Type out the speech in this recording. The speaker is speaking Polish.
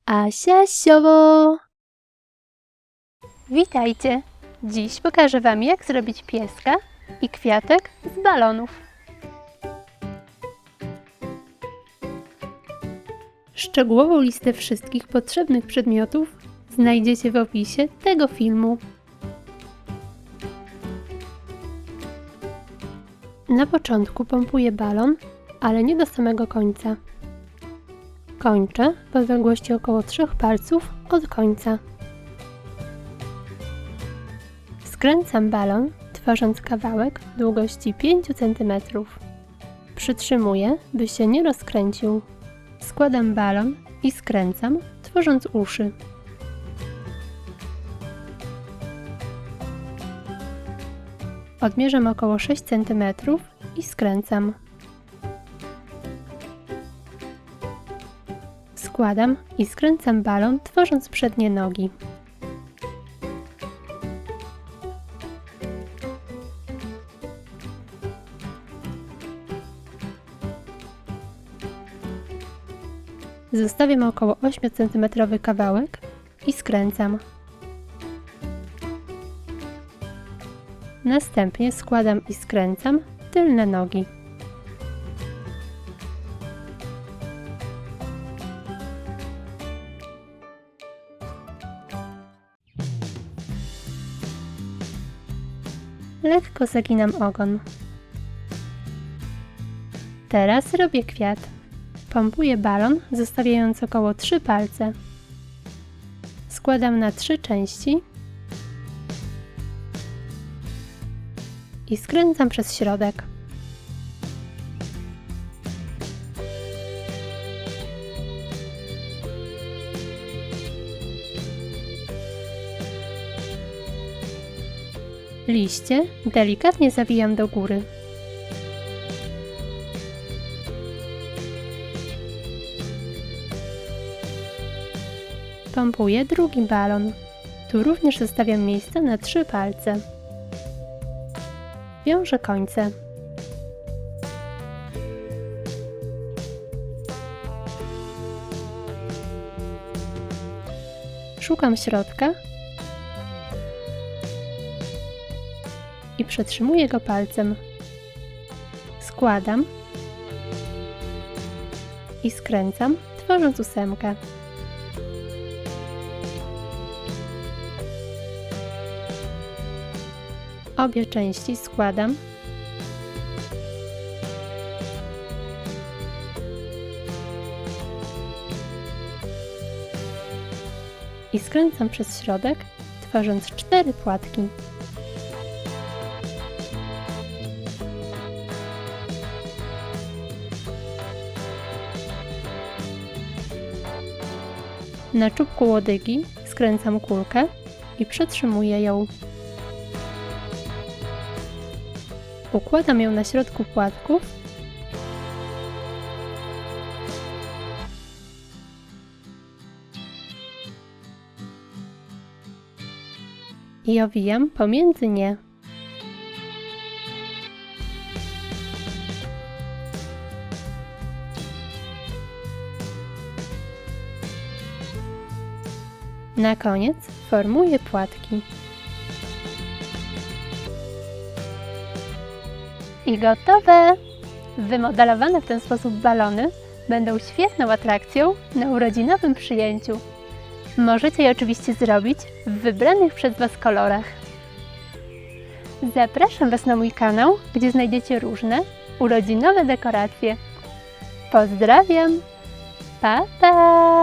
Asia Siowo! Witajcie! Dziś pokażę Wam, jak zrobić pieska i kwiatek z balonów. Szczegółową listę wszystkich potrzebnych przedmiotów znajdziecie w opisie tego filmu. Na początku pompuję balon, ale nie do samego końca. Kończę w odległości około 3 palców od końca. Skręcam balon, tworząc kawałek długości 5 cm. Przytrzymuję, by się nie rozkręcił. Składam balon i skręcam, tworząc uszy. Odmierzam około 6 cm i skręcam. Składam i skręcam balon, tworząc przednie nogi. Zostawiam około 8 cm kawałek i skręcam. Następnie składam i skręcam tylne nogi. Lekko zaginam ogon. Teraz robię kwiat. Pompuję balon, zostawiając około 3 palce. Składam na 3 części i skręcam przez środek. Liście delikatnie zawijam do góry. Pompuję drugi balon. Tu również zostawiam miejsce na 3 palce. Wiążę końce. Szukam środka i przetrzymuję go palcem. Składam i skręcam, tworząc ósemkę. Obie części składam i skręcam przez środek, tworząc 4 płatki. Na czubku łodygi skręcam kulkę i przetrzymuję ją. Układam ją na środku płatków i owijam pomiędzy nie. Na koniec formuję płatki. I gotowe! Wymodelowane w ten sposób balony będą świetną atrakcją na urodzinowym przyjęciu. Możecie je oczywiście zrobić w wybranych przez Was kolorach. Zapraszam Was na mój kanał, gdzie znajdziecie różne urodzinowe dekoracje. Pozdrawiam! Pa, pa!